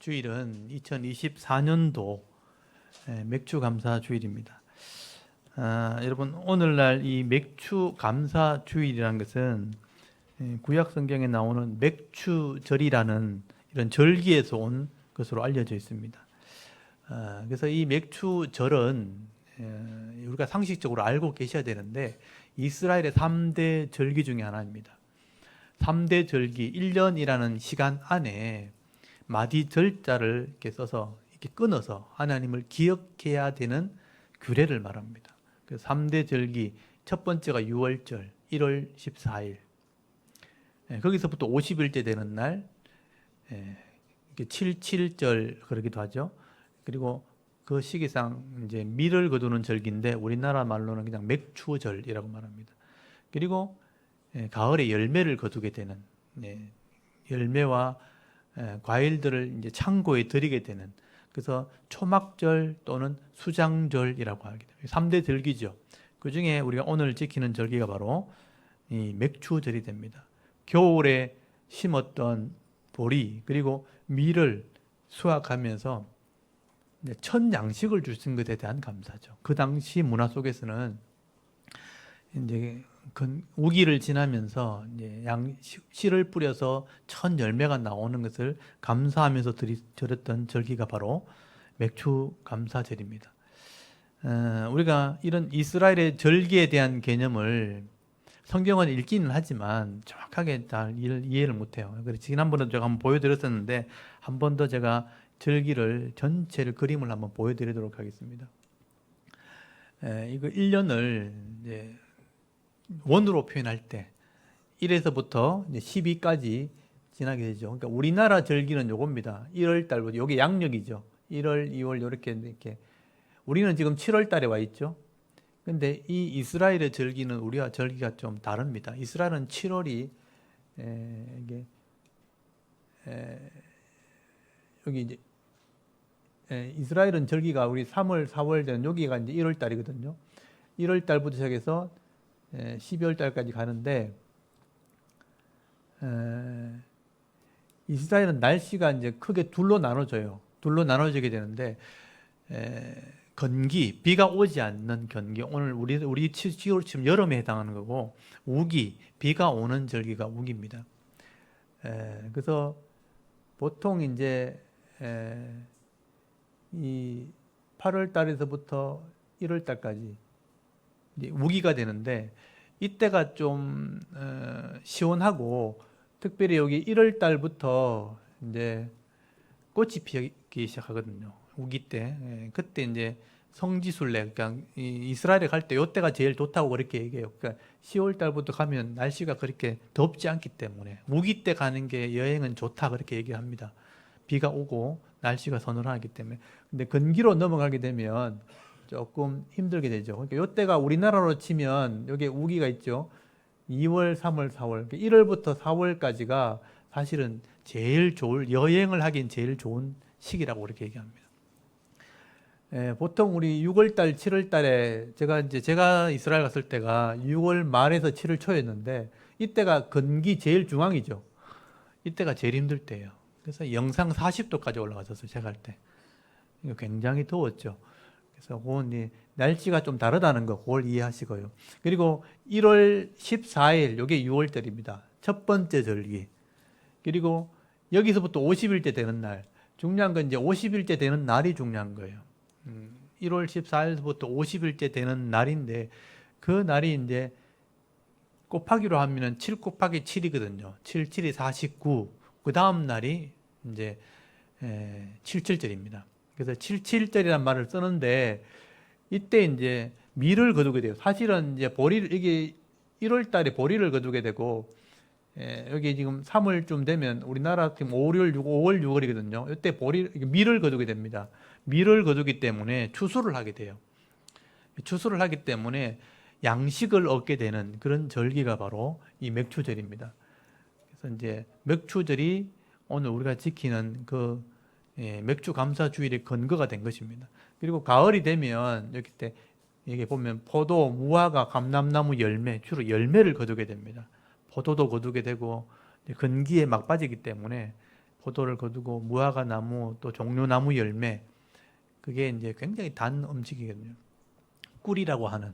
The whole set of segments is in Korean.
주일은 2024년도 맥주 감사 주일입니다. 여러분 오늘날 이 맥주 감사 주일이라는 것은 구약 성경에 나오는 맥주절이라는 이런 절기에서 온 것으로 알려져 있습니다. 그래서 이 맥주절은 우리가 상식적으로 알고 계셔야 되는데 이스라엘의 3대 절기 중에 하나입니다. 3대 절기, 1년이라는 시간 안에 마디절자를 이렇게 써서 이렇게 끊어서 하나님을 기억해야 되는 규례를 말합니다. 그 3대 절기 첫 번째가 6월절 1월 14일. 거기서부터 50일째 되는 날 77절 그러기도 하죠. 그리고 그 시기상 이제 밀을 거두는 절기인데 우리나라 말로는 그냥 맥추절이라고 말합니다. 그리고 가을에 열매를 거두게 되는 열매와 과일들을 이제 창고에 들이게 되는, 그래서 초막절 또는 수장절이라고 하게 됩니다. 3대 절기죠. 그 중에 우리가 오늘 지키는 절기가 바로 이 맥추절이 됩니다. 겨울에 심었던 보리 그리고 밀을 수확하면서 첫 양식을 주신 것에 대한 감사죠. 그 당시 문화 속에서는 이제 우기를 지나면서 이제 씨를 뿌려서 첫 열매가 나오는 것을 감사하면서 드렸던 절기가 바로 맥추 감사절입니다. 우리가 이런 이스라엘의 절기에 대한 개념을 성경은 읽기는 하지만 정확하게 다 이해를 못해요. 그래서 지난번에 제가 한번 보여드렸었는데 한 번 더 제가 절기를 전체를 그림을 한번 보여드리도록 하겠습니다. 이거 1년을 이제 원으로 표현할 때 1에서부터 12까지 지나게 되죠. 그러니까 우리나라 절기는 요겁니다. 1월 달부터 요게 양력이죠. 1월, 2월 이렇게 우리는 지금 7월 달에 와 있죠. 근데 이 이스라엘의 절기는 우리와 절기가 좀 다릅니다. 이스라엘은 7월이 여기 이제 이스라엘은 절기가 우리 3월, 4월 되는 여기가 이제 1월 달이거든요. 1월 달부터 시작해서 12월 달까지 가는데 이스라엘은 날씨가 이제 크게 둘로 나눠져요. 둘로 나눠지게 되는데 건기, 비가 오지 않는 건기, 오늘 우리 지금 여름에 해당하는 거고, 우기, 비가 오는 절기가 우기입니다. 그래서 보통 이제 이 8월 달에서부터 1월 달까지 이제 우기가 되는데 이때가 좀 시원하고, 특별히 여기 1월 달부터 이제 꽃이 피기 시작하거든요. 우기 때. 그때 이제 성지순례, 그러니까 이스라엘에 갈 때 이때가 제일 좋다고 그렇게 얘기해요. 그러니까 10월 달부터 가면 날씨가 그렇게 덥지 않기 때문에 우기 때 가는 게 여행은 좋다 그렇게 얘기합니다. 비가 오고 날씨가 서늘하기 때문에. 근데 건기로 넘어가게 되면 조금 힘들게 되죠. 그러니까 이때가 우리나라로 치면 여기 우기가 있죠. 2월, 3월, 4월, 1월부터 4월까지가 사실은 제일 여행을 하긴 제일 좋은 시기라고 그렇게 얘기합니다. 보통 우리 6월달, 7월달에 제가 이스라엘 갔을 때가 6월 말에서 7월 초였는데 이때가 건기 제일 중앙이죠. 이때가 제일 힘들 때예요. 그래서 영상 40도까지 올라갔었어요. 제가 갈 때. 굉장히 더웠죠. 그래서 그건 날씨가 좀 다르다는 거 그걸 이해하시고요. 그리고 1월 14일 이게 6월달입니다. 첫 번째 절기. 그리고 여기서부터 50일째 되는 날. 중요한 건 이제 50일째 되는 날이 중요한 거예요. 1월 14일부터 50일째 되는 날인데 그 날이 이제 곱하기로 하면은 7 곱하기 7이거든요. 7, 7이 49. 그 다음 날이 이제 77절입니다. 그래서 77절이라는 말을 쓰는데 이때 이제 밀을 거두게 돼요. 사실은 이제 이게 1월 달에 보리를 거두게 되고, 여기 지금 3월쯤 되면 우리나라 지금 5월, 6월이거든요. 이때 밀을 거두게 됩니다. 밀을 거두기 때문에 추수를 하게 돼요. 추수를 하기 때문에 양식을 얻게 되는 그런 절기가 바로 이 맥추절입니다. 그래서 이제 맥추절이 오늘 우리가 지키는 그 맥주 감사 주일의 근거가 된 것입니다. 그리고 가을이 되면 여기 보면 포도, 무화과, 감람나무 열매, 주로 열매를 거두게 됩니다. 포도도 거두게 되고 건기에 막 빠지기 때문에 포도를 거두고 무화과 나무 또 종려나무 열매 그게 이제 굉장히 단 음식이거든요. 꿀이라고 하는.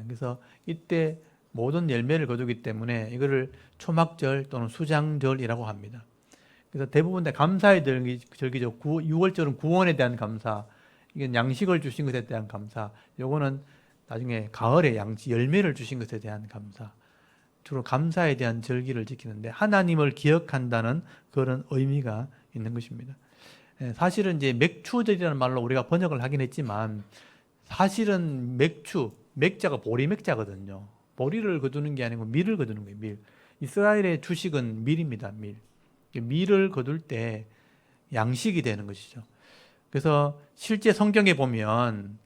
그래서 이때 모든 열매를 거두기 때문에 이거를 초막절 또는 수장절이라고 합니다. 그래서 대부분 다 감사의 절기죠. 6월절은 구원에 대한 감사, 이게 양식을 주신 것에 대한 감사, 요거는 나중에 가을에 열매를 주신 것에 대한 감사, 주로 감사에 대한 절기를 지키는데 하나님을 기억한다는 그런 의미가 있는 것입니다. 사실은 이제 맥추절이라는 말로 우리가 번역을 하긴 했지만 사실은 맥자가 보리 맥자거든요. 보리를 거두는 게 아니고 밀을 거두는 거예요. 밀. 이스라엘의 주식은 밀입니다. 밀. 밀을 거둘 때 양식이 되는 것이죠. 그래서 실제 성경에 보면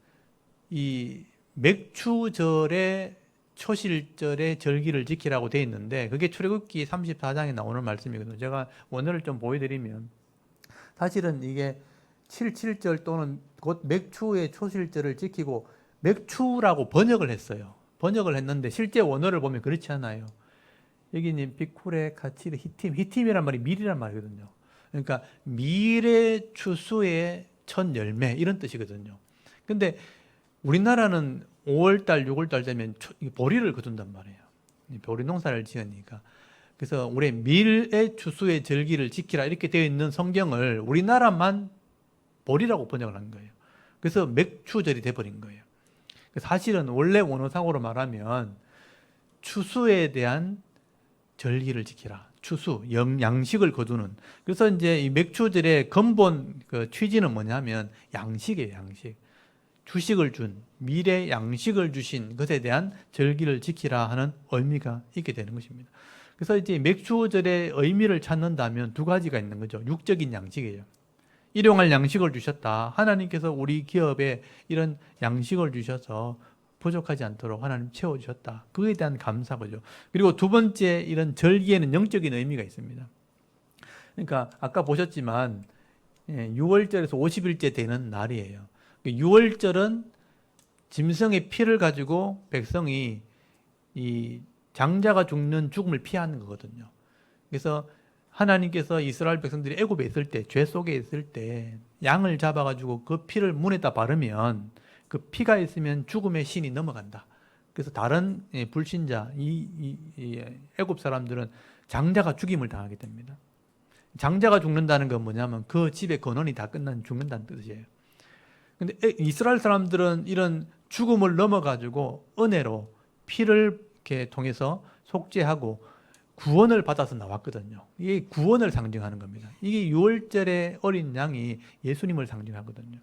이 맥추절의 초실절의 절기를 지키라고 되어 있는데 그게 출애굽기 34장에 나오는 말씀이거든요. 제가 원어를 좀 보여드리면 사실은 이게 77절 또는 곧 맥추의 초실절을 지키고 맥추라고 번역을 했어요. 번역을 했는데 실제 원어를 보면 그렇지 않아요. 여기는 비쿠레, 가치르, 히팀이란 말이 밀이란 말이거든요. 그러니까 밀의 추수의 첫 열매 이런 뜻이거든요. 근데 우리나라는 5월달, 6월달 되면 보리를 거둔단 말이에요. 보리 농사를 지으니까. 그래서 우리 밀의 추수의 절기를 지키라 이렇게 되어 있는 성경을 우리나라만 보리라고 번역을 한 거예요. 그래서 맥추절이 돼버린 거예요. 사실은 원래 원어상으로 말하면 추수에 대한 절기를 지키라. 추수, 양식을 거두는. 그래서 이제 이 맥추절의 근본 그 취지는 뭐냐면 양식이에요, 양식. 주식을 준, 미래 양식을 주신 것에 대한 절기를 지키라 하는 의미가 있게 되는 것입니다. 그래서 이제 맥추절의 의미를 찾는다면 두 가지가 있는 거죠. 육적인 양식이에요. 일용할 양식을 주셨다. 하나님께서 우리 기업에 이런 양식을 주셔서 부족하지 않도록 하나님 채워주셨다. 그에 대한 감사거죠. 그리고 두 번째 이런 절기에는 영적인 의미가 있습니다. 그러니까 아까 보셨지만 6월절에서 50일째 되는 날이에요. 6월절은 짐승의 피를 가지고 백성이 이 장자가 죽는 죽음을 피하는 거거든요. 그래서 하나님께서 이스라엘 백성들이 애굽에 있을 때, 죄 속에 있을 때 양을 잡아가지고 그 피를 문에다 바르면 그 피가 있으면 죽음의 신이 넘어간다. 그래서 다른 불신자, 애굽 사람들은 장자가 죽임을 당하게 됩니다. 장자가 죽는다는 건 뭐냐면 그 집의 근원이 다 죽는다는 뜻이에요. 근데 이스라엘 사람들은 이런 죽음을 넘어가지고 은혜로 피를 이렇게 통해서 속죄하고 구원을 받아서 나왔거든요. 이게 구원을 상징하는 겁니다. 이게 6월절의 어린 양이 예수님을 상징하거든요.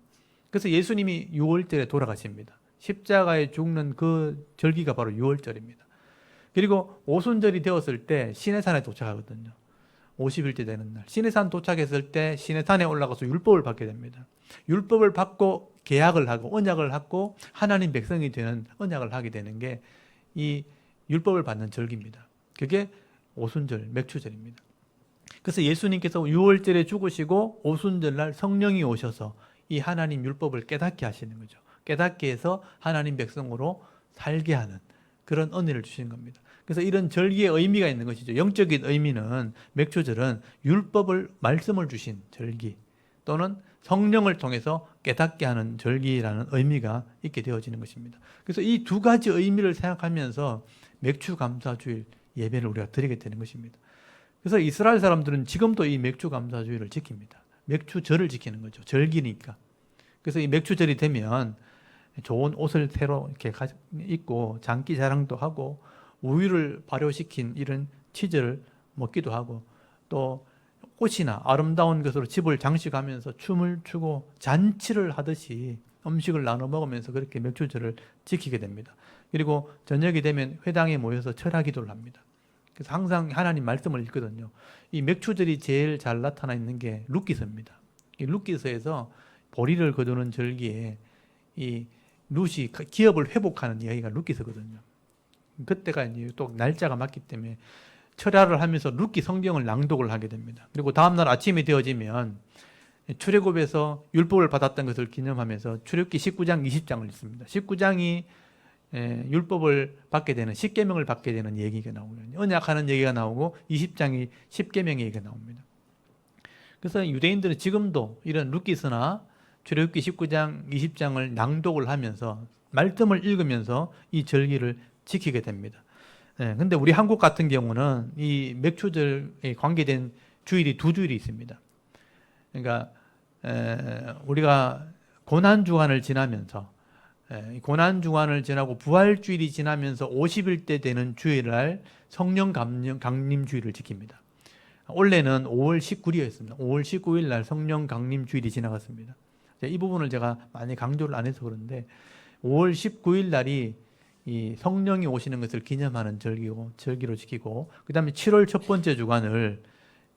그래서 예수님이 6월절에 돌아가십니다. 십자가에 죽는 그 절기가 바로 6월절입니다. 그리고 오순절이 되었을 때 시내산에 도착하거든요. 50일째 되는 날. 시내산 도착했을 때 시내산에 올라가서 율법을 받게 됩니다. 율법을 받고 계약을 하고 언약을 하고 하나님 백성이 되는 언약을 하게 되는 게 이 율법을 받는 절기입니다. 그게 오순절, 맥추절입니다. 그래서 예수님께서 6월절에 죽으시고 오순절날 성령이 오셔서 이 하나님 율법을 깨닫게 하시는 거죠. 깨닫게 해서 하나님 백성으로 살게 하는 그런 은혜를 주시는 겁니다. 그래서 이런 절기의 의미가 있는 것이죠. 영적인 의미는 맥추절은 율법을 말씀을 주신 절기 또는 성령을 통해서 깨닫게 하는 절기라는 의미가 있게 되어지는 것입니다. 그래서 이 두 가지 의미를 생각하면서 맥추감사주일 예배를 우리가 드리게 되는 것입니다. 그래서 이스라엘 사람들은 지금도 이 맥추감사주일을 지킵니다. 맥추절을 지키는 거죠. 절기니까. 그래서 이 맥추절이 되면 좋은 옷을 새로 이렇게 입고 장기 자랑도 하고 우유를 발효시킨 이런 치즈를 먹기도 하고 또 꽃이나 아름다운 것으로 집을 장식하면서 춤을 추고 잔치를 하듯이 음식을 나눠 먹으면서 그렇게 맥추절을 지키게 됩니다. 그리고 저녁이 되면 회당에 모여서 철야 기도를 합니다. 그래서 항상 하나님 말씀을 읽거든요. 이 맥추절이 제일 잘 나타나 있는 게 룻기서입니다. 이 룻기서에서 보리를 거두는 절기에 이 룻이 기업을 회복하는 이야기가 룻기서거든요. 그때가 이제 또 날짜가 맞기 때문에 철야를 하면서 룻기 성경을 낭독을 하게 됩니다. 그리고 다음날 아침이 되어지면 출애굽에서 율법을 받았던 것을 기념하면서 출애굽기 19장, 20장을 읽습니다. 19장이 율법을 받게 되는 십계명을 받게 되는 얘기가 나오고요. 언약하는 얘기가 나오고 20장이 십계명 얘기가 나옵니다. 그래서 유대인들은 지금도 이런 루키스나 출애굽기 19장, 20장을 낭독을 하면서 말씀을 읽으면서 이 절기를 지키게 됩니다. 근데 우리 한국 같은 경우는 이 맥추절에 관계된 주일이 두 주일이 있습니다. 그러니까 우리가 고난주간을 지나면서 고난주간을 지나고 부활주일이 지나면서 50일 때 되는 주일날 성령 강림 주일을 지킵니다. 원래는 5월 19일이었습니다. 5월 19일 날 성령 강림 주일이 지나갔습니다. 이 부분을 제가 많이 강조를 안 해서 그런데 5월 19일 날이 이 성령이 오시는 것을 기념하는 절기로 지키고, 그 다음에 7월 첫 번째 주간을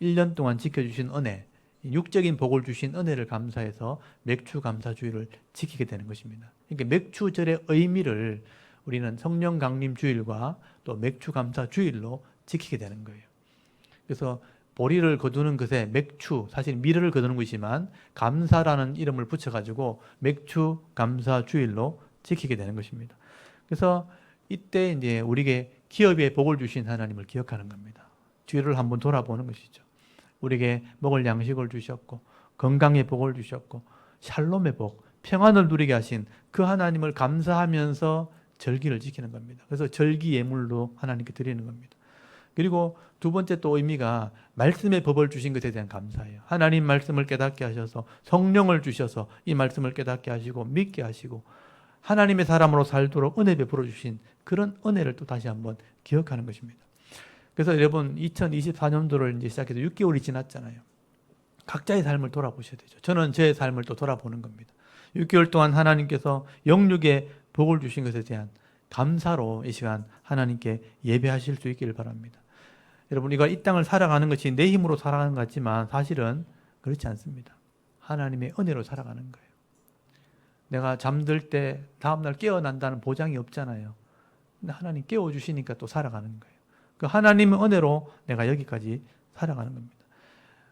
1년 동안 지켜주신 은혜, 육적인 복을 주신 은혜를 감사해서 맥추 감사주일을 지키게 되는 것입니다. 그러니까 맥추절의 의미를 우리는 성령 강림 주일과 또 맥추 감사주일로 지키게 되는 거예요. 그래서 보리를 거두는 것에 맥추, 사실 미르를 거두는 것이지만 감사라는 이름을 붙여가지고 맥추 감사주일로 지키게 되는 것입니다. 그래서 이때 이제 우리에게 기업에 복을 주신 하나님을 기억하는 겁니다. 뒤를 한번 돌아보는 것이죠. 우리에게 먹을 양식을 주셨고 건강의 복을 주셨고 샬롬의 복, 평안을 누리게 하신 그 하나님을 감사하면서 절기를 지키는 겁니다. 그래서 절기 예물로 하나님께 드리는 겁니다. 그리고 두 번째 또 의미가 말씀의 법을 주신 것에 대한 감사예요. 하나님 말씀을 깨닫게 하셔서 성령을 주셔서 이 말씀을 깨닫게 하시고 믿게 하시고 하나님의 사람으로 살도록 은혜 베풀어 주신 그런 은혜를 또 다시 한번 기억하는 것입니다. 그래서 여러분 2024년도를 이제 시작해서 6개월이 지났잖아요. 각자의 삶을 돌아보셔야 되죠. 저는 제 삶을 또 돌아보는 겁니다. 6개월 동안 하나님께서 영육의 복을 주신 것에 대한 감사로 이 시간 하나님께 예배하실 수 있기를 바랍니다. 여러분, 이거 이 땅을 살아가는 것이 내 힘으로 살아가는 것 같지만 사실은 그렇지 않습니다. 하나님의 은혜로 살아가는 거예요. 내가 잠들 때 다음날 깨어난다는 보장이 없잖아요. 근데 하나님 깨워주시니까 또 살아가는 거예요. 그 하나님의 은혜로 내가 여기까지 살아가는 겁니다.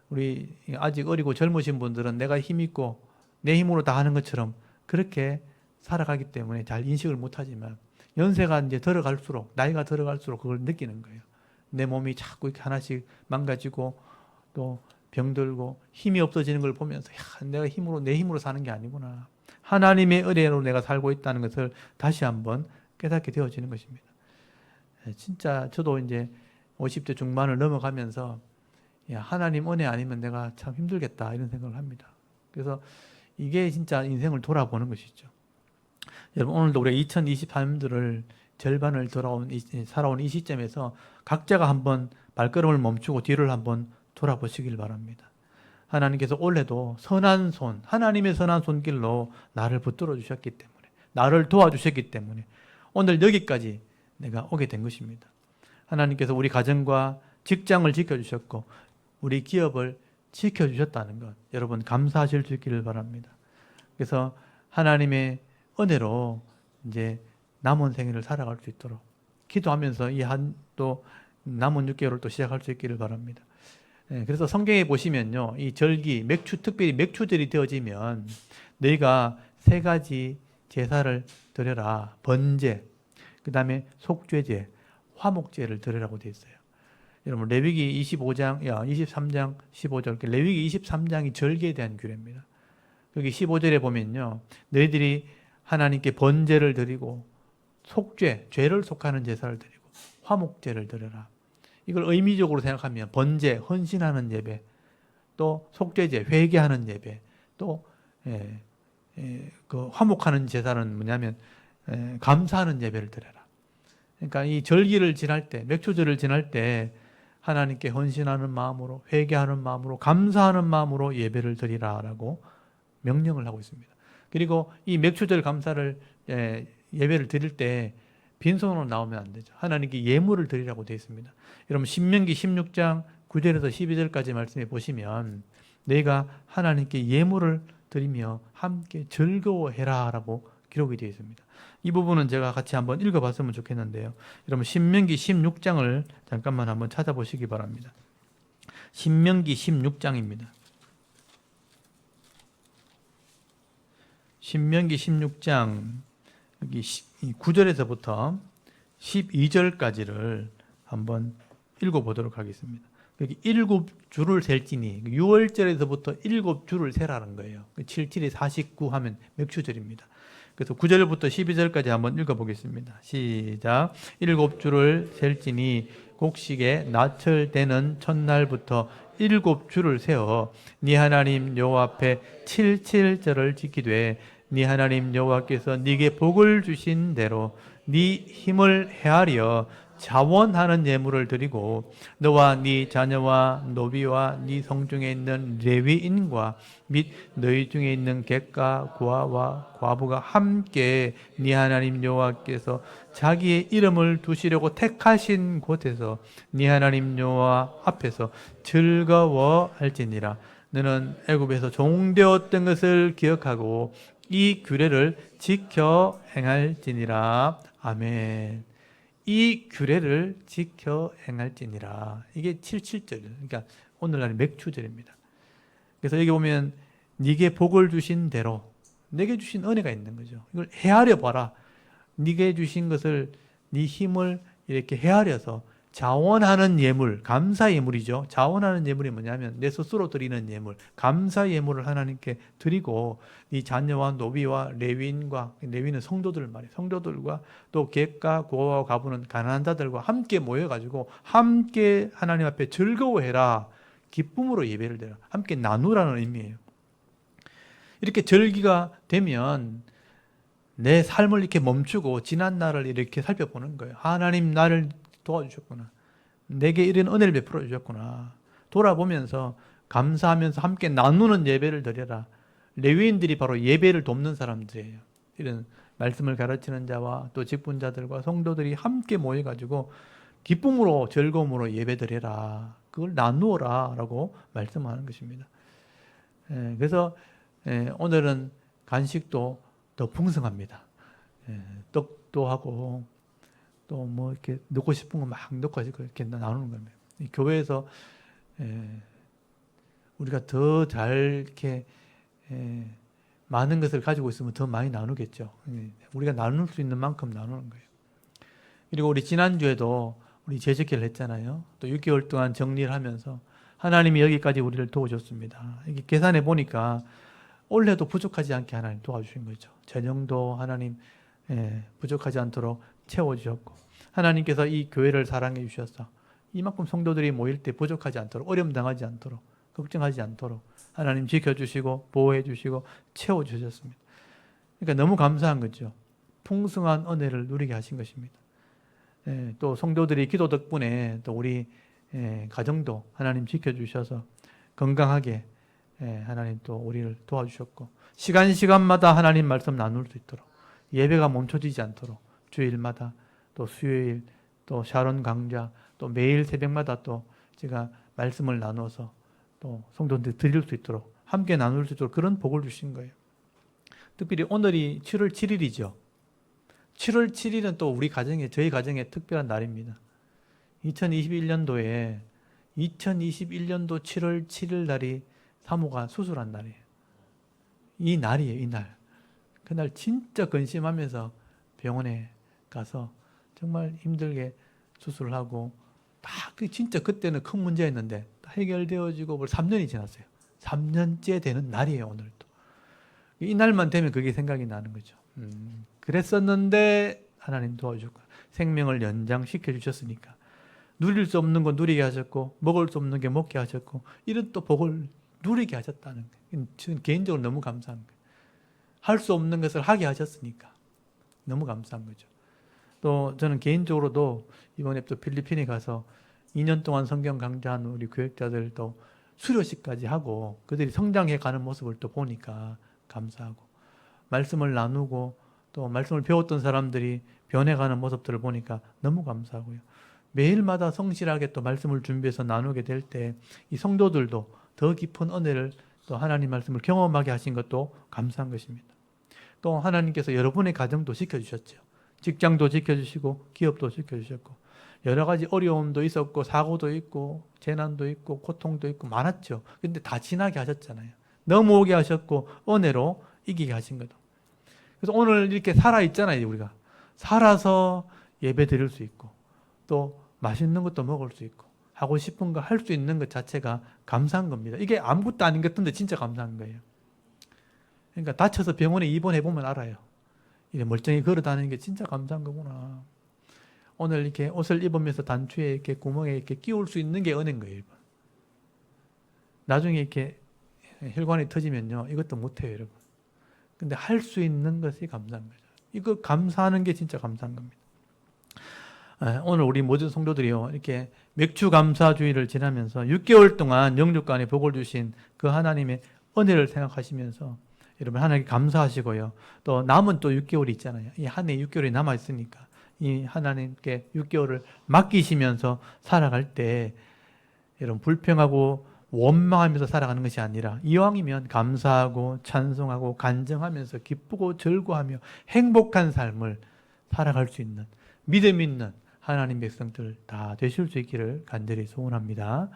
우리 아직 어리고 젊으신 분들은 내가 힘있고 내 힘으로 다 하는 것처럼 그렇게 살아가기 때문에 잘 인식을 못하지만 연세가 이제 들어갈수록, 나이가 들어갈수록 그걸 느끼는 거예요. 내 몸이 자꾸 이렇게 하나씩 망가지고 또 병들고 힘이 없어지는 걸 보면서 내가 내 힘으로 사는 게 아니구나. 하나님의 은혜로 내가 살고 있다는 것을 다시 한번 깨닫게 되어지는 것입니다. 진짜 저도 이제 50대 중반을 넘어가면서 하나님 은혜 아니면 내가 참 힘들겠다 이런 생각을 합니다. 그래서 이게 진짜 인생을 돌아보는 것이죠. 여러분, 오늘도 우리가 2023년도를 절반을 살아온 이 시점에서 각자가 한번 발걸음을 멈추고 뒤를 한번 돌아보시길 바랍니다. 하나님께서 올해도 선한 손, 하나님의 선한 손길로 나를 붙들어 주셨기 때문에, 나를 도와주셨기 때문에 오늘 여기까지 내가 오게 된 것입니다. 하나님께서 우리 가정과 직장을 지켜주셨고 우리 기업을 지켜주셨다는 것, 여러분 감사하실 수 있기를 바랍니다. 그래서 하나님의 은혜로 이제 남은 생일을 살아갈 수 있도록 기도하면서 또 남은 6개월을 또 시작할 수 있기를 바랍니다. 그래서 성경에 보시면요, 이 절기, 특별히 맥추절이 되어지면 너희가 3가지 제사를 드려라. 번제, 그 다음에 속죄제, 화목제를 드리라고 되어 있어요. 여러분, 레위기 23장 15절, 레위기 23장이 절기에 대한 규례입니다. 여기 15절에 보면요, 너희들이 하나님께 번제를 드리고 속죄, 죄를 속하는 제사를 드리고 화목제를 드려라. 이걸 의미적으로 생각하면 번제, 헌신하는 예배, 또 속죄제, 회개하는 예배, 또 그 화목하는 제사는 뭐냐면 감사하는 예배를 드려라. 그러니까 이 절기를 지날 때, 맥추절을 지날 때 하나님께 헌신하는 마음으로, 회개하는 마음으로, 감사하는 마음으로 예배를 드리라라고 명령을 하고 있습니다. 그리고 이 맥추절 감사를 예배를 드릴 때 빈손으로 나오면 안 되죠. 하나님께 예물을 드리라고 되어 있습니다. 여러분, 신명기 16장 9절에서 12절까지 말씀해 보시면 너희가 하나님께 예물을 드리며 함께 즐거워해라 라고 기록이 되어 있습니다. 이 부분은 제가 같이 한번 읽어봤으면 좋겠는데요. 여러분, 신명기 16장을 잠깐만 한번 찾아보시기 바랍니다. 신명기 16장입니다. 신명기 16장 여기 9절에서부터 12절까지를 한번 읽어보도록 하겠습니다. 여기 7주를 셀지니 6월절에서부터 7주를 세라는 거예요. 77이 49 하면 맥추절입니다. 그래서 9절부터 12절까지 한번 읽어보겠습니다. 시작. 7주를 셀지니 곡식에 나철되는 첫날부터 7주를 세어 네 하나님 여호와 앞에 77절을 지키되 네 하나님 여호와께서 네게 복을 주신 대로 네 힘을 헤아려 자원하는 예물을 드리고 너와 네 자녀와 노비와 네 성중에 있는 레위인과 및 너희 중에 있는 객과 고아와 과부가 함께 네 하나님 여호와께서 자기의 이름을 두시려고 택하신 곳에서 네 하나님 여호와 앞에서 즐거워할지니라. 너는 애굽에서 종되었던 것을 기억하고 이 규례를 지켜 행할지니라. 아멘. 이 규례를 지켜 행할지니라. 이게 77절. 그러니까 오늘날의 맥추절입니다. 그래서 여기 보면 네게 복을 주신 대로 내게 주신 은혜가 있는 거죠. 이걸 헤아려 봐라. 네게 주신 것을 네 힘을 이렇게 헤아려서 자원하는 예물, 감사 예물이죠. 자원하는 예물이 뭐냐면 내 스스로 드리는 예물, 감사 예물을 하나님께 드리고 네 자녀와 노비와 레위인과, 레위는 성도들 말이에요. 성도들과 또 객과 고아와 과부는 가난한 자들과 함께 모여가지고 함께 하나님 앞에 즐거워해라. 기쁨으로 예배를 드려. 함께 나누라는 의미예요. 이렇게 절기가 되면 내 삶을 이렇게 멈추고 지난 날을 이렇게 살펴보는 거예요. 하나님 나를 도와주셨구나. 내게 이런 은혜를 베풀어 주셨구나. 돌아보면서 감사하면서 함께 나누는 예배를 드려라. 레위인들이 바로 예배를 돕는 사람들이에요. 이런 말씀을 가르치는 자와 또 직분자들과 성도들이 함께 모여가지고 기쁨으로 즐거움으로 예배 드려라. 그걸 나누어라 라고 말씀하는 것입니다. 그래서 오늘은 간식도 더 풍성합니다. 떡도 하고 또 뭐 이렇게 넣고 싶은 거 막 넣고 이렇게 나누는 겁니다. 교회에서 우리가 더 잘 이렇게 많은 것을 가지고 있으면 더 많이 나누겠죠. 우리가 나눌 수 있는 만큼 나누는 거예요. 그리고 우리 지난주에도 우리 제적기를 했잖아요. 또 6개월 동안 정리를 하면서 하나님이 여기까지 우리를 도와줬습니다. 이게 계산해 보니까 올해도 부족하지 않게 하나님 도와주신 거죠. 재정도 하나님 부족하지 않도록 채워주셨고 하나님께서 이 교회를 사랑해 주셔서 이만큼 성도들이 모일 때 부족하지 않도록 어려움 당하지 않도록 걱정하지 않도록 하나님 지켜주시고 보호해 주시고 채워주셨습니다. 그러니까 너무 감사한 거죠. 풍성한 은혜를 누리게 하신 것입니다. 또 성도들이 기도 덕분에 또 우리 가정도 하나님 지켜주셔서 건강하게 하나님 또 우리를 도와주셨고 시간마다 하나님 말씀 나눌 수 있도록 예배가 멈춰지지 않도록 주일마다 또 수요일 또 샤론 강좌 또 매일 새벽마다 또 제가 말씀을 나눠서 또 성도들 드릴 수 있도록 함께 나눌 수 있도록 그런 복을 주신 거예요. 특별히 오늘이 7월 7일이죠. 7월 7일은 또 우리 가정에 저희 가정에 특별한 날입니다. 2021년도 7월 7일 날이 사모가 수술한 날이에요. 이 날이에요, 이 날. 그날 진짜 근심하면서 병원에 가서 정말 힘들게 수술을 하고 진짜 그때는 큰 문제였는데 해결되어지고 벌써 3년이 지났어요. 3년째 되는 날이에요, 오늘도. 이 날만 되면 그게 생각이 나는 거죠. 그랬었는데 하나님 도와주고 생명을 연장시켜 주셨으니까 누릴 수 없는 거 누리게 하셨고 먹을 수 없는 게 먹게 하셨고 이런 또 복을 누리게 하셨다는 거예요. 저는 개인적으로 너무 감사한 거예요. 할 수 없는 것을 하게 하셨으니까 너무 감사한 거죠. 또 저는 개인적으로도 이번에 또 필리핀에 가서 2년 동안 성경 강좌한 우리 교육자들 또 수료식까지 하고 그들이 성장해 가는 모습을 또 보니까 감사하고 말씀을 나누고 또 말씀을 배웠던 사람들이 변해가는 모습들을 보니까 너무 감사하고요. 매일마다 성실하게 또 말씀을 준비해서 나누게 될 때 이 성도들도 더 깊은 은혜를 또 하나님 말씀을 경험하게 하신 것도 감사한 것입니다. 또 하나님께서 여러분의 가정도 지켜주셨죠. 직장도 지켜주시고 기업도 지켜주셨고 여러 가지 어려움도 있었고 사고도 있고 재난도 있고 고통도 있고 많았죠. 근데 다 지나게 하셨잖아요. 넘어오게 하셨고 은혜로 이기게 하신 거다. 그래서 오늘 이렇게 살아있잖아요. 우리가 살아서 예배 드릴 수 있고 또 맛있는 것도 먹을 수 있고 하고 싶은 거 할 수 있는 것 자체가 감사한 겁니다. 이게 아무것도 아닌 것 같은데 진짜 감사한 거예요. 그러니까 다쳐서 병원에 입원해 보면 알아요. 이게 멀쩡히 걸어 다니는 게 진짜 감사한 거구나. 오늘 이렇게 옷을 입으면서 단추에 이렇게 구멍에 이렇게 끼울 수 있는 게 은혜인 거예요. 나중에 이렇게 혈관이 터지면요, 이것도 못해요, 여러분. 근데 할 수 있는 것이 감사한 거죠. 이거 감사하는 게 진짜 감사한 겁니다. 오늘 우리 모든 성도들이요, 이렇게 맥주 감사주의를 지나면서 6개월 동안 영육간에 복을 주신 그 하나님의 은혜를 생각하시면서 여러분 하나님께 감사하시고요. 또 남은 또 6개월이 있잖아요. 이 한 해 6개월이 남아 있으니까 이 하나님께 6개월을 맡기시면서 살아갈 때 여러분 불평하고 원망하면서 살아가는 것이 아니라 이왕이면 감사하고 찬송하고 간증하면서 기쁘고 즐거워하며 행복한 삶을 살아갈 수 있는 믿음 있는 하나님 백성들 다 되실 수 있기를 간절히 소원합니다.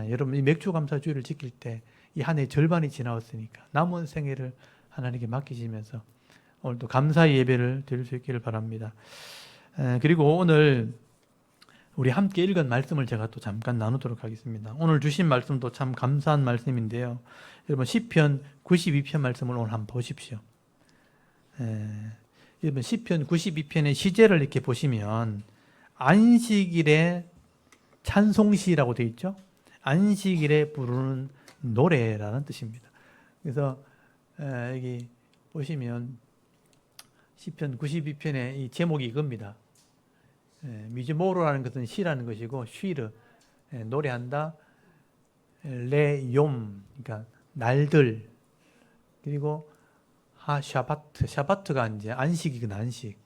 여러분 이 맥주 감사주의를 지킬 때 이 한 해 절반이 지나왔으니까 남은 생애를 하나님께 맡기시면서 오늘도 감사의 예배를 드릴 수 있기를 바랍니다. 그리고 오늘 우리 함께 읽은 말씀을 제가 또 잠깐 나누도록 하겠습니다. 오늘 주신 말씀도 참 감사한 말씀인데요. 여러분 시편 92편 말씀을 오늘 한번 보십시오. 여러분 시편 92편의 시제를 이렇게 보시면 안식일에 찬송시라고 되어 있죠. 안식일에 부르는 노래라는 뜻입니다. 그래서 여기 보시면 시편 92편의 이 제목이 이겁니다. 미즈모로라는 것은 시라는 것이고 쉬르 노래한다. 레욤 그러니까 날들 그리고 하샤바트 샤바트가 이제 안식이거든 안식.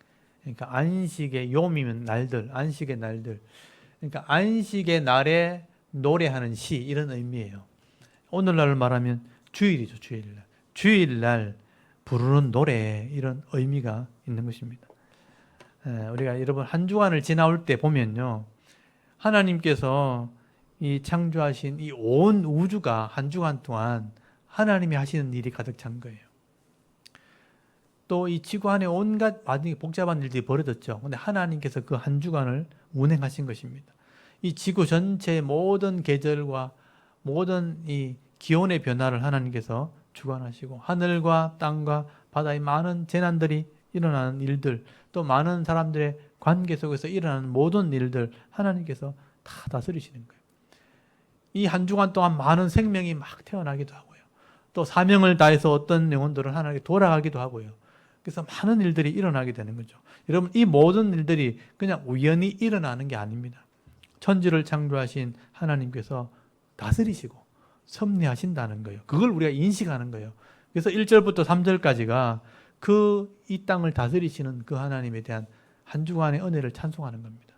그러니까 안식의 욤이면 날들 안식의 날들. 그러니까 안식의 날에 노래하는 시 이런 의미예요. 오늘날 말하면 주일이죠 주일날. 주일날 부르는 노래 이런 의미가 있는 것입니다. 우리가 여러분 한 주간을 지나올 때 보면요, 하나님께서 이 창조하신 이 온 우주가 한 주간 동안 하나님이 하시는 일이 가득 찬 거예요. 또 이 지구 안에 온갖 복잡한 일들이 벌어졌죠. 근데 하나님께서 그 한 주간을 운행하신 것입니다. 이 지구 전체의 모든 계절과 모든 이 기온의 변화를 하나님께서 주관하시고 하늘과 땅과 바다의 많은 재난들이 일어나는 일들 또 많은 사람들의 관계 속에서 일어나는 모든 일들 하나님께서 다 다스리시는 거예요. 이 한 주간 동안 많은 생명이 막 태어나기도 하고요. 또 사명을 다해서 어떤 영혼들은 하나님께 돌아가기도 하고요. 그래서 많은 일들이 일어나게 되는 거죠. 여러분 이 모든 일들이 그냥 우연히 일어나는 게 아닙니다. 천지를 창조하신 하나님께서 다스리시고 섭리하신다는 거예요. 그걸 우리가 인식하는 거예요. 그래서 1절부터 3절까지가 이 땅을 다스리시는 그 하나님에 대한 한 주간의 은혜를 찬송하는 겁니다.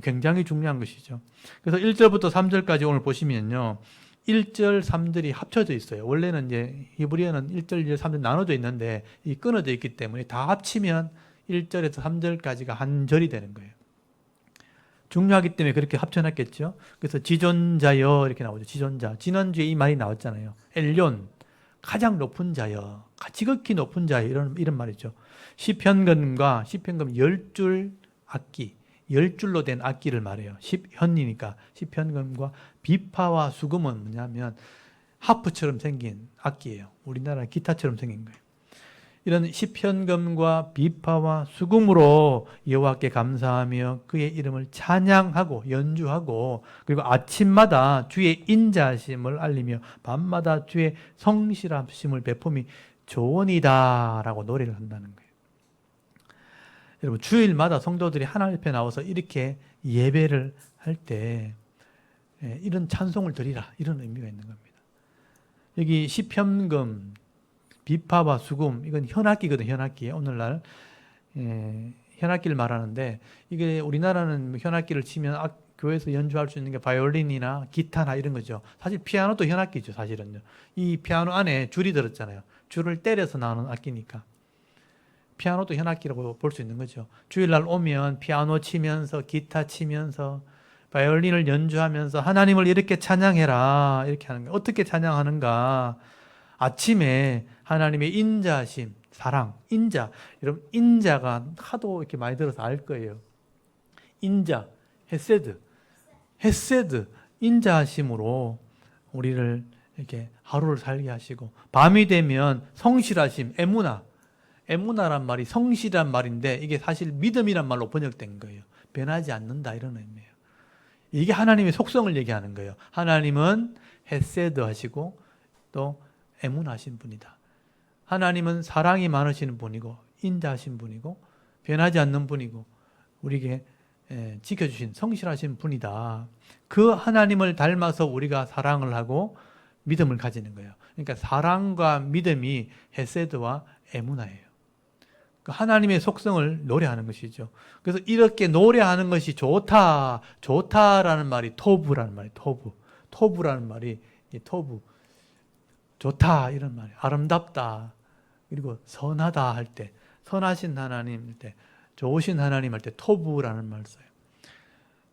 굉장히 중요한 것이죠. 그래서 1절부터 3절까지 오늘 보시면요. 1절, 3절이 합쳐져 있어요. 원래는 이제 히브리어는 1절, 2절, 3절 나눠져 있는데 이 끊어져 있기 때문에 다 합치면 1절에서 3절까지가 한 절이 되는 거예요. 중요하기 때문에 그렇게 합쳐놨겠죠. 그래서 지존자여 이렇게 나오죠. 지존자. 지난주에 이 말이 나왔잖아요. 엘yon 가장 높은 자여, 지극히 높은 자여 이런 말이죠. 시편금과 시편금 10줄 악기, 10줄로 된 악기를 말해요. 시편이니까 시편금과 비파와 수금은 뭐냐면 하프처럼 생긴 악기예요. 우리나라 기타처럼 생긴 거예요. 이런 시편금과 비파와 수금으로 여호와께 감사하며 그의 이름을 찬양하고 연주하고 그리고 아침마다 주의 인자하심을 알리며 밤마다 주의 성실하심을 베품이 좋으니다 라고 노래를 한다는 거예요. 여러분 주일마다 성도들이 하나님 앞에 나와서 이렇게 예배를 할 때 이런 찬송을 드리라 이런 의미가 있는 겁니다. 여기 시편금 비파와 수금 이건 현악기거든요. 현악기 오늘날 현악기를 말하는데 이게 우리나라는 현악기를 치면 교회에서 연주할 수 있는 게 바이올린이나 기타나 이런 거죠. 사실 피아노도 현악기죠. 사실은요. 이 피아노 안에 줄이 들었잖아요. 줄을 때려서 나오는 악기니까 피아노도 현악기라고 볼 수 있는 거죠. 주일날 오면 피아노 치면서 기타 치면서 바이올린을 연주하면서 하나님을 이렇게 찬양해라 이렇게 하는 거예요. 어떻게 찬양하는가? 아침에 하나님의 인자하심, 사랑, 인자. 여러분 인자가 하도 이렇게 많이 들어서 알 거예요. 인자, 헤세드. 헤세드, 인자하심으로 우리를 이렇게 하루를 살게 하시고, 밤이 되면 성실하심, 에무나란 말이 성실한 말인데 이게 사실 믿음이란 말로 번역된 거예요. 변하지 않는다 이런 의미예요. 이게 하나님의 속성을 얘기하는 거예요. 하나님은 헤세드 하시고 또 에무나하신 분이다. 하나님은 사랑이 많으신 분이고 인자하신 분이고 변하지 않는 분이고 우리에게 지켜주신 성실하신 분이다. 그 하나님을 닮아서 우리가 사랑을 하고 믿음을 가지는 거예요. 그러니까 사랑과 믿음이 헤세드와 에무나예요. 하나님의 속성을 노래하는 것이죠. 그래서 이렇게 노래하는 것이 좋다라는 말이 토부라는 말이에요. 토부라는 말이 토부, 좋다 이런 말이에요. 아름답다, 그리고 선하다 할 때, 선하신 하나님 때, 좋으신 하나님 할 때 토부라는 말을 써요.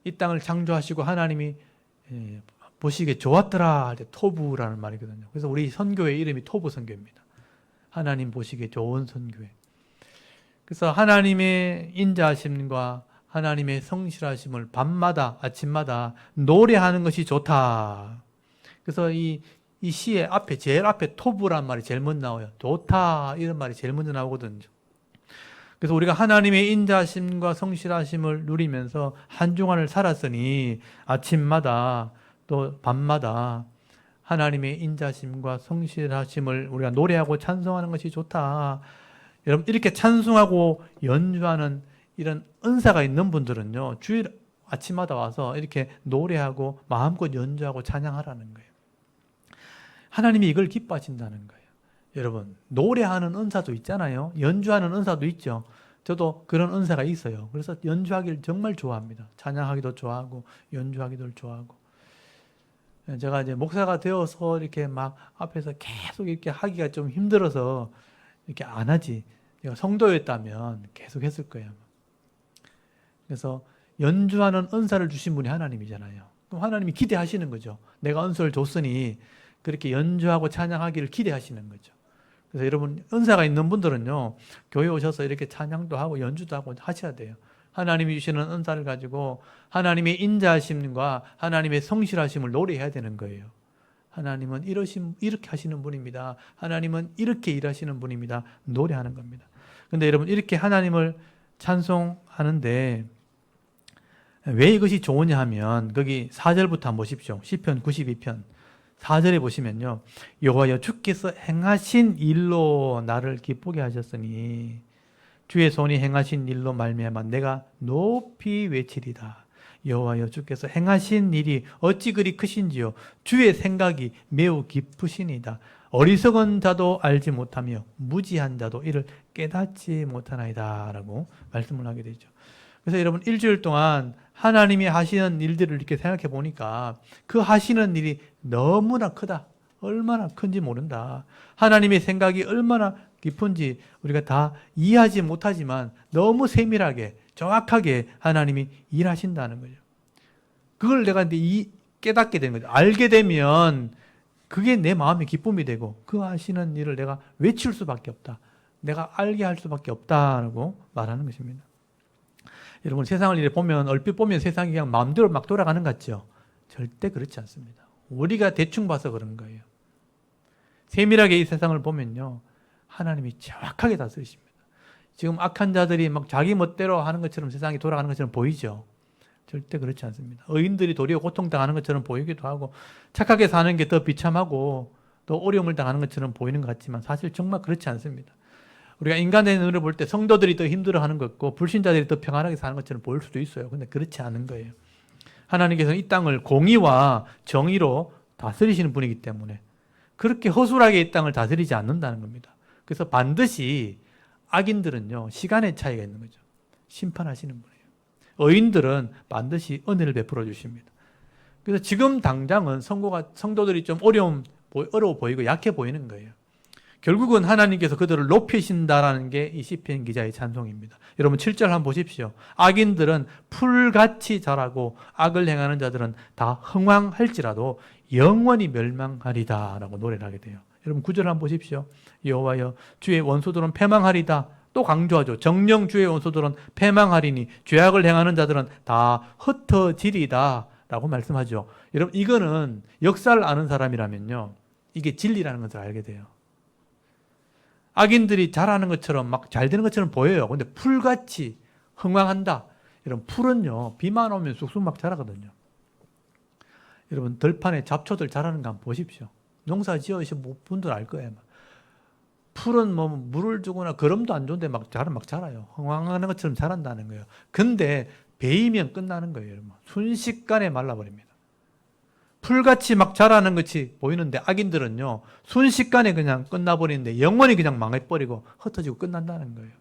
이 땅을 창조하시고 하나님이 보시기에 좋았더라 할 때 토부라는 말이거든요. 그래서 우리 선교회 이름이 토부 선교입니다. 하나님 보시기에 좋은 선교회. 그래서 하나님의 인자하심과 하나님의 성실하심을 밤마다 아침마다 노래하는 것이 좋다. 그래서 이 시의 앞에 제일 앞에 토부란 말이 제일 먼저 나와요. 좋다 이런 말이 제일 먼저 나오거든요. 그래서 우리가 하나님의 인자하심과 성실하심을 누리면서 한 주간을 살았으니 아침마다 또 밤마다 하나님의 인자하심과 성실하심을 우리가 노래하고 찬송하는 것이 좋다. 여러분 이렇게 찬송하고 연주하는 이런 은사가 있는 분들은요, 주일 아침마다 와서 이렇게 노래하고 마음껏 연주하고 찬양하라는 거예요. 하나님이 이걸 기뻐하신다는 거예요. 여러분 노래하는 은사도 있잖아요. 연주하는 은사도 있죠. 저도 그런 은사가 있어요. 그래서 연주하기를 정말 좋아합니다. 찬양하기도 좋아하고 연주하기도 좋아하고. 제가 이제 목사가 되어서 이렇게 막 앞에서 계속 이렇게 하기가 좀 힘들어서 이렇게 안 하지. 내가 성도였다면 계속 했을 거예요. 그래서 연주하는 은사를 주신 분이 하나님이잖아요. 그럼 하나님이 기대하시는 거죠. 내가 은사를 줬으니 그렇게 연주하고 찬양하기를 기대하시는 거죠. 그래서 여러분 은사가 있는 분들은요, 교회 오셔서 이렇게 찬양도 하고 연주도 하고 하셔야 돼요. 하나님이 주시는 은사를 가지고 하나님의 인자하심과 하나님의 성실하심을 노래해야 되는 거예요. 하나님은 이렇게 하시는 분입니다. 하나님은 이렇게 일하시는 분입니다. 노래하는 겁니다. 그런데 여러분 이렇게 하나님을 찬송하는데 왜 이것이 좋으냐 하면 거기 4절부터 한번 보십시오. 시편 92편 4절에 보시면요, 여호와여 주께서 행하신 일로 나를 기쁘게 하셨으니 주의 손이 행하신 일로 말미암아 내가 높이 외치리다. 여호와여 주께서 행하신 일이 어찌 그리 크신지요. 주의 생각이 매우 깊으시니다. 어리석은 자도 알지 못하며 무지한 자도 이를 깨닫지 못하나이다 라고 말씀을 하게 되죠. 그래서 여러분 일주일 동안 하나님이 하시는 일들을 이렇게 생각해 보니까 그 하시는 일이 너무나 크다. 얼마나 큰지 모른다. 하나님의 생각이 얼마나 깊은지 우리가 다 이해하지 못하지만 너무 세밀하게 정확하게 하나님이 일하신다는 거죠. 그걸 내가 이제 깨닫게 되는 거죠. 알게 되면 그게 내 마음의 기쁨이 되고 그 하시는 일을 내가 외칠 수밖에 없다. 내가 알게 할 수밖에 없다라고 말하는 것입니다. 여러분 세상을 이렇게 보면 얼핏 보면 세상이 그냥 마음대로 막 돌아가는 것 같죠? 절대 그렇지 않습니다. 우리가 대충 봐서 그런 거예요. 세밀하게 이 세상을 보면요, 하나님이 정확하게 다스리십니다. 지금 악한 자들이 막 자기 멋대로 하는 것처럼 세상이 돌아가는 것처럼 보이죠? 절대 그렇지 않습니다. 의인들이 도리어 고통당하는 것처럼 보이기도 하고 착하게 사는 게 더 비참하고 더 어려움을 당하는 것처럼 보이는 것 같지만 사실 정말 그렇지 않습니다. 우리가 인간의 눈으로 볼 때 성도들이 더 힘들어하는 것 같고 불신자들이 더 평안하게 사는 것처럼 보일 수도 있어요. 근데 그렇지 않은 거예요. 하나님께서는 이 땅을 공의와 정의로 다스리시는 분이기 때문에 그렇게 허술하게 이 땅을 다스리지 않는다는 겁니다. 그래서 반드시 악인들은요, 시간의 차이가 있는 거죠. 심판하시는 분이에요. 의인들은 반드시 은혜를 베풀어 주십니다. 그래서 지금 당장은 성도들이 좀 어려워 보이고 약해 보이는 거예요. 결국은 하나님께서 그들을 높이신다라는 게 이 시편 기자의 찬송입니다. 여러분 7절 한번 보십시오. 악인들은 풀같이 자라고 악을 행하는 자들은 다 흥왕할지라도 영원히 멸망하리다 라고 노래를 하게 돼요. 여러분 9절 한번 보십시오. 여호와여 주의 원수들은 패망하리다. 또 강조하죠. 정령 주의 원수들은 패망하리니 죄악을 행하는 자들은 다 흩어지리다 라고 말씀하죠. 여러분, 이거는 역사를 아는 사람이라면요, 이게 진리라는 것을 알게 돼요. 악인들이 잘하는 것처럼 막 잘 되는 것처럼 보여요. 근데 풀같이 흥황한다. 여러분, 풀은요, 비만 오면 쑥쑥 막 자라거든요. 여러분, 들판에 잡초들 자라는 거 한번 보십시오. 농사 지으신 분들 알 거예요. 풀은 뭐 물을 주거나 거름도 안 좋은데 막 자라요. 흥황하는 것처럼 자란다는 거예요. 근데 베이면 끝나는 거예요. 여러분. 순식간에 말라버립니다. 풀같이 막 자라는 것이 보이는데 악인들은요, 순식간에 그냥 끝나버리는데 영원히 그냥 망해버리고 흩어지고 끝난다는 거예요.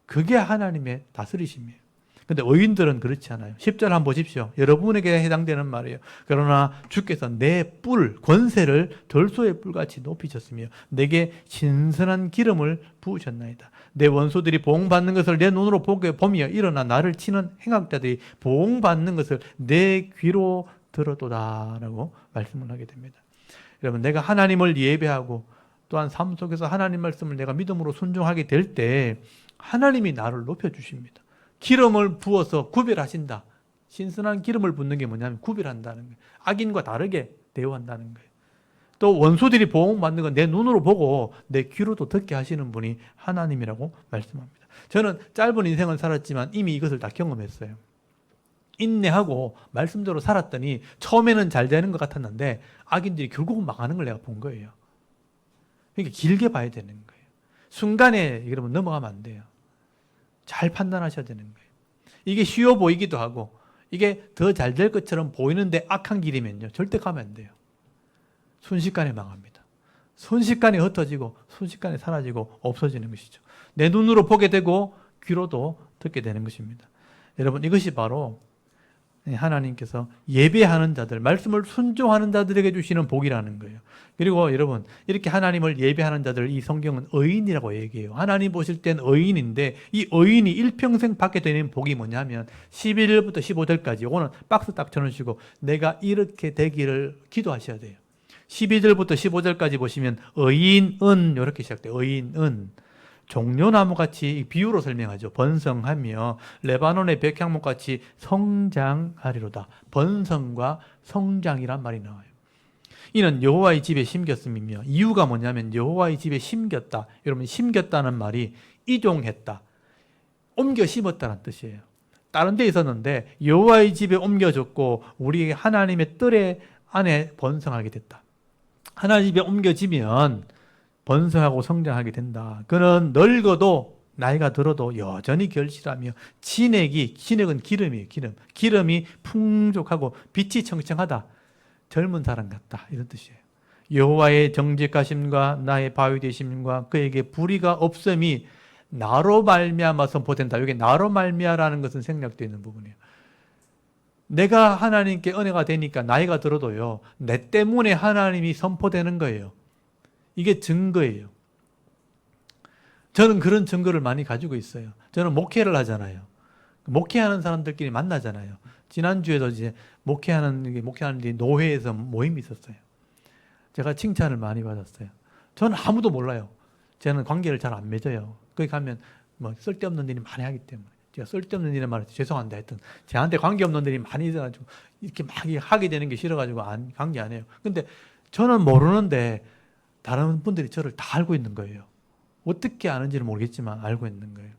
그게 하나님의 다스리심이에요. 근데 의인들은 그렇지 않아요. 10절 한번 보십시오. 여러분에게 해당되는 말이에요. 그러나 주께서 내 뿔, 권세를 들소의 뿔같이 높이셨으며 내게 신선한 기름을 부으셨나이다. 내 원수들이 보응받는 것을 내 눈으로 보며 일어나 나를 치는 행악자들이 보응받는 것을 내 귀로 들었도다 라고 말씀을 하게 됩니다. 여러분, 내가 하나님을 예배하고 또한 삶 속에서 하나님 말씀을 내가 믿음으로 순종하게 될 때 하나님이 나를 높여주십니다. 기름을 부어서 구별하신다. 신선한 기름을 붓는 게 뭐냐면 구별한다는 거예요. 악인과 다르게 대우한다는 거예요. 또 원수들이 보응받는 건 내 눈으로 보고 내 귀로도 듣게 하시는 분이 하나님이라고 말씀합니다. 저는 짧은 인생을 살았지만 이미 이것을 다 경험했어요. 인내하고 말씀대로 살았더니 처음에는 잘 되는 것 같았는데 악인들이 결국은 망하는 걸 내가 본 거예요. 그러니까 길게 봐야 되는 거예요. 순간에 여러분 넘어가면 안 돼요. 잘 판단하셔야 되는 거예요. 이게 쉬워 보이기도 하고 이게 더 잘 될 것처럼 보이는데 악한 길이면요, 절대 가면 안 돼요. 순식간에 망합니다. 순식간에 흩어지고 순식간에 사라지고 없어지는 것이죠. 내 눈으로 보게 되고 귀로도 듣게 되는 것입니다. 여러분, 이것이 바로 하나님께서 예배하는 자들, 말씀을 순종하는 자들에게 주시는 복이라는 거예요. 그리고 여러분, 이렇게 하나님을 예배하는 자들, 이 성경은 의인이라고 얘기해요. 하나님 보실 땐 의인인데 이 의인이 일평생 받게 되는 복이 뭐냐면 11절부터 15절까지, 이거는 박스 딱 쳐놓으시고 내가 이렇게 되기를 기도하셔야 돼요. 12절부터 15절까지 보시면 의인은 이렇게 시작돼요. 의인은 종려나무같이 비유로 설명하죠. 번성하며 레바논의 백향목같이 성장하리로다. 번성과 성장이란 말이 나와요. 이는 여호와의 집에 심겼음이며, 이유가 뭐냐면 여호와의 집에 심겼다. 여러분, 심겼다는 말이 이종했다, 옮겨 심었다는 뜻이에요. 다른 데 있었는데 여호와의 집에 옮겨졌고 우리 하나님의 뜰 안에 번성하게 됐다. 하나님 집에 옮겨지면 번성하고 성장하게 된다. 그는 늙어도 나이가 들어도 여전히 결실하며 진액은 기름이에요. 기름이 풍족하고 빛이 청청하다. 젊은 사람 같다. 이런 뜻이에요. 여호와의 정직하심과 나의 바위 되심과 그에게 불의가 없음이 나로 말미암아 선포된다. 여기 나로 말미암아라는 것은 생략되어 있는 부분이에요. 내가 하나님께 은혜가 되니까 나이가 들어도요, 내 때문에 하나님이 선포되는 거예요. 이게 증거예요. 저는 그런 증거를 많이 가지고 있어요. 저는 목회를 하잖아요. 목회하는 사람들끼리 만나잖아요. 지난주에도 이제 목회하는 노회에서 모임이 있었어요. 제가 칭찬을 많이 받았어요. 저는 아무도 몰라요. 저는 관계를 잘 안 맺어요. 거기 가면 뭐 쓸데없는 일이 많이 하기 때문에. 제가 쓸데없는 일을 말해서 죄송한데 하여튼 저한테 관계없는 일이 많이 있어가지고 이렇게 막 하게 되는 게 싫어가지고 관계 안 해요. 근데 저는 모르는데 다른 분들이 저를 다 알고 있는 거예요. 어떻게 아는지는 모르겠지만 알고 있는 거예요.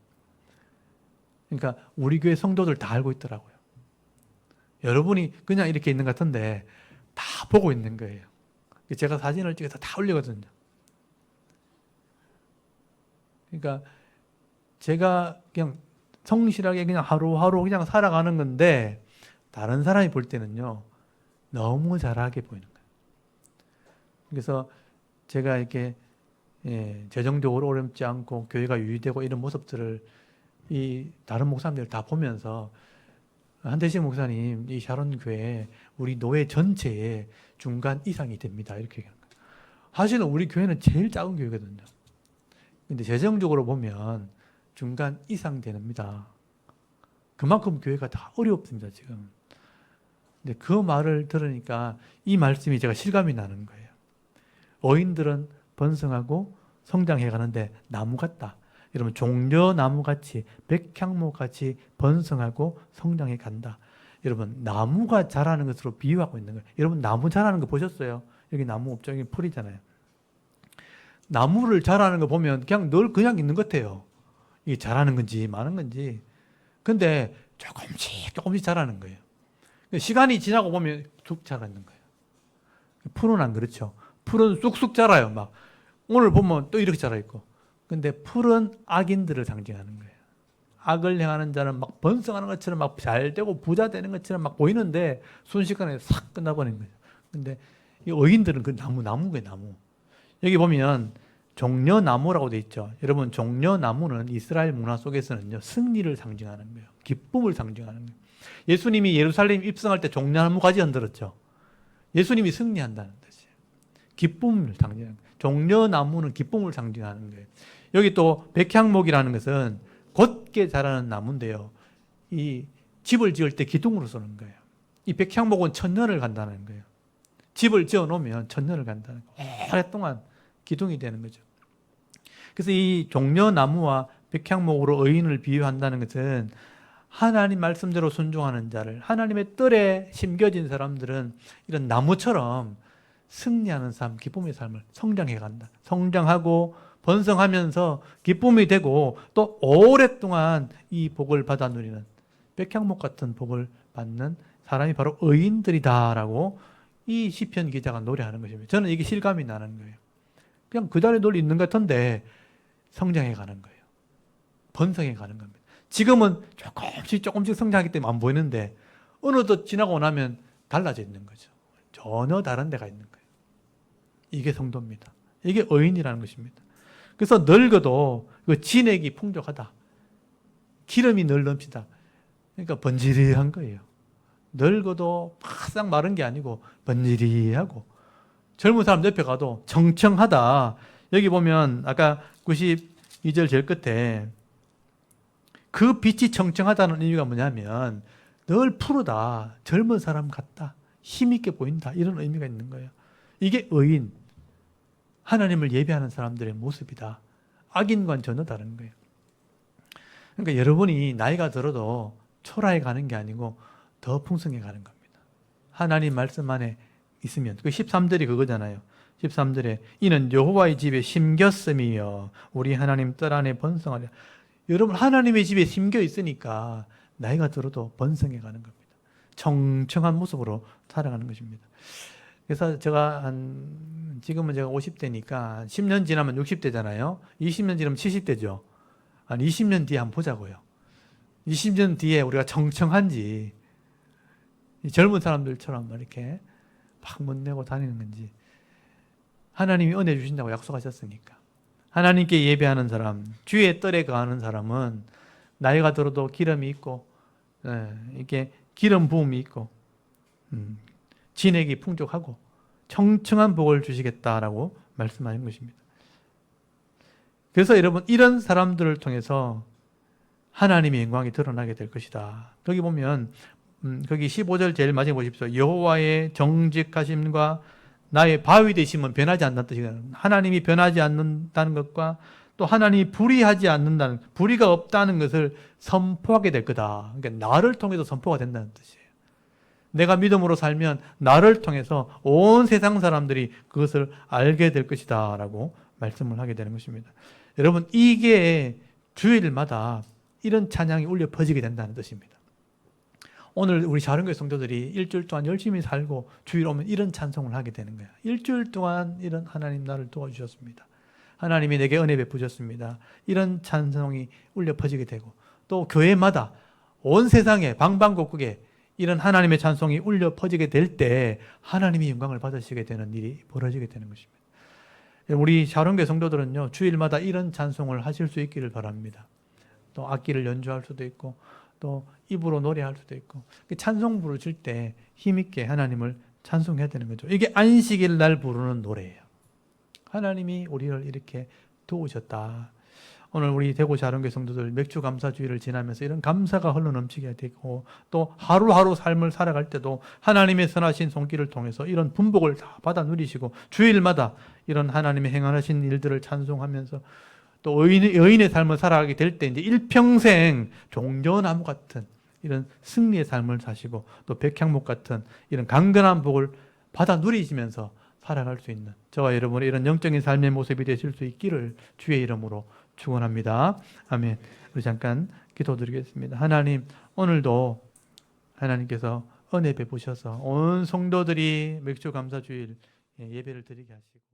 그러니까 우리 교회 성도들 다 알고 있더라고요. 여러분이 그냥 이렇게 있는 것 같은데 다 보고 있는 거예요. 제가 사진을 찍어서 다 올리거든요. 그러니까 제가 그냥 성실하게 그냥 하루하루 그냥 살아가는 건데 다른 사람이 볼 때는요, 너무 잘하게 보이는 거예요. 그래서 제가 이렇게 재정적으로 어렵지 않고 교회가 유지되고 이런 모습들을 이 다른 목사님들 다 보면서 한대식 목사님, 이 샤론 교회 우리 노회 전체의 중간 이상이 됩니다. 이렇게 얘기하는 거예요. 사실은 우리 교회는 제일 작은 교회거든요. 근데 재정적으로 보면 중간 이상 됩니다. 그만큼 교회가 다 어렵습니다, 지금. 근데 그 말을 들으니까 이 말씀이 제가 실감이 나는 거예요. 어인들은 번성하고 성장해 가는데 나무 같다. 여러분, 종려나무같이 백향목같이 번성하고 성장해 간다. 여러분 나무가 자라는 것으로 비유하고 있는 거예요. 여러분 나무 자라는 거 보셨어요? 여기 나무 없죠? 여기 풀이잖아요. 나무를 자라는 거 보면 그냥 늘 그냥 있는 것 같아요. 이게 자라는 건지 마는 건지. 근데 조금씩 자라는 거예요. 시간이 지나고 보면 쑥 자라는 거예요. 풀은 안 그렇죠. 풀은 쑥쑥 자라요. 막 오늘 보면 또 이렇게 자라 있고. 근데 풀은 악인들을 상징하는 거예요. 악을 행하는 자는 막 번성하는 것처럼 막 잘 되고 부자 되는 것처럼 막 보이는데 순식간에 싹 끝나버리는 거예요. 근데 이 의인들은 그 나무인 거예요, 나무. 여기 보면 종려나무라고 돼 있죠. 여러분, 종려나무는 이스라엘 문화 속에서는요, 승리를 상징하는 거예요. 기쁨을 상징하는 거예요. 예수님이 예루살렘 입성할 때 종려나무 가지 흔들었죠. 예수님이 승리한다는 뜻이에요. 기쁨을 상징하는 거예요. 종려나무는 기쁨을 상징하는 거예요. 여기 또 백향목이라는 것은 곧게 자라는 나무인데요. 이 집을 지을 때 기둥으로 쓰는 거예요. 이 백향목은 천년을 간다는 거예요. 집을 지어 놓으면 천년을 간다는 거예요. 오랫동안 기둥이 되는 거죠. 그래서 이 종려나무와 백향목으로 의인을 비유한다는 것은 하나님 말씀대로 순종하는 자를, 하나님의 뜰에 심겨진 사람들은 이런 나무처럼 승리하는 삶, 기쁨의 삶을 성장해 간다. 성장하고 번성하면서 기쁨이 되고 또 오랫동안 이 복을 받아 누리는, 백향목 같은 복을 받는 사람이 바로 의인들이다라고 이 시편 기자가 노래하는 것입니다. 저는 이게 실감이 나는 거예요. 그냥 그 자리에 늘 있는 것 같은데 성장해 가는 거예요. 번성해 가는 겁니다. 지금은 조금씩 성장하기 때문에 안 보이는데 어느덧 지나고 나면 달라져 있는 거죠. 전혀 다른 데가 있는 거예요. 이게 성도입니다. 이게 의인이라는 것입니다. 그래서 늙어도 그 진액이 풍족하다. 기름이 늘 넘치다. 그러니까 번지르한 거예요. 늙어도 바싹 마른 게 아니고 번지르하고, 젊은 사람 옆에 가도 청청하다. 여기 보면 아까 92절 제일 끝에 그 빛이 청청하다는 의미가 뭐냐면 늘 푸르다, 젊은 사람 같다, 힘있게 보인다, 이런 의미가 있는 거예요. 이게 의인, 하나님을 예배하는 사람들의 모습이다. 악인과는 전혀 다른 거예요. 그러니까 여러분이 나이가 들어도 초라해 가는 게 아니고 더 풍성해 가는 겁니다. 하나님 말씀 안에 있으면. 그 13절이 그거잖아요. 13절에 이는 여호와의 집에 심겼음이여 우리 하나님 뜰 안에 번성하려. 여러분, 하나님의 집에 심겨 있으니까 나이가 들어도 번성해 가는 겁니다. 청청한 모습으로 살아가는 것입니다. 그래서 제가 지금은 제가 50대니까 10년 지나면 60대잖아요. 20년 지나면 70대죠. 한 20년 뒤에 한번 보자고요. 20년 뒤에 우리가 청청한지 젊은 사람들처럼 이렇게 막 못내고 다니는 건지. 하나님이 은혜 주신다고 약속하셨으니까. 하나님께 예배하는 사람, 주의 뜰에 거하는 사람은 나이가 들어도 기름이 있고, 이렇게 기름 부음이 있고, 진액이 풍족하고 청청한 복을 주시겠다라고 말씀하신 것입니다. 그래서 여러분, 이런 사람들을 통해서 하나님의 영광이 드러나게 될 것이다. 거기 보면 거기 15절 제일 마지막에 보십시오. 여호와의 정직하심과 나의 바위 되심은 변하지 않는다는 뜻이거든요. 하나님이 변하지 않는다는 것과 또 하나님이 불의하지 않는다는, 불의가 없다는 것을 선포하게 될 거다. 그러니까 나를 통해서 선포가 된다는 뜻이에요. 내가 믿음으로 살면 나를 통해서 온 세상 사람들이 그것을 알게 될 것이다 라고 말씀을 하게 되는 것입니다. 여러분, 이게 주일마다 이런 찬양이 울려 퍼지게 된다는 뜻입니다. 오늘 우리 자른교회 성도들이 일주일 동안 열심히 살고 주일 오면 이런 찬송을 하게 되는 거예요. 일주일 동안 이런 하나님 나를 도와주셨습니다. 하나님이 내게 은혜 베푸셨습니다. 이런 찬송이 울려 퍼지게 되고, 또 교회마다 온 세상에 방방곡곡에 이런 하나님의 찬송이 울려 퍼지게 될 때 하나님이 영광을 받으시게 되는 일이 벌어지게 되는 것입니다. 우리 자른교회 성도들은요, 주일마다 이런 찬송을 하실 수 있기를 바랍니다. 또 악기를 연주할 수도 있고 또 입으로 노래할 수도 있고, 찬송 부르실 때 힘있게 하나님을 찬송해야 되는 거죠. 이게 안식일 날 부르는 노래예요. 하나님이 우리를 이렇게 도우셨다. 오늘 우리 대구 자른교회 성도들 맥주 감사주의를 지나면서 이런 감사가 흘러넘치게 되고, 또 하루하루 삶을 살아갈 때도 하나님의 선하신 손길을 통해서 이런 분복을 다 받아 누리시고, 주일마다 이런 하나님의 행하신 일들을 찬송하면서 또 여인의 삶을 살아가게 될 때 이제 일평생 종려나무 같은 이런 승리의 삶을 사시고 또 백향목 같은 이런 강건한 복을 받아 누리시면서 살아갈 수 있는 저와 여러분의 이런 영적인 삶의 모습이 되실 수 있기를 주의 이름으로 축원합니다. 아멘. 우리 잠깐 기도드리겠습니다. 하나님, 오늘도 하나님께서 은혜 베푸셔서 온 성도들이 맥주 감사주일 예배를 드리게 하시고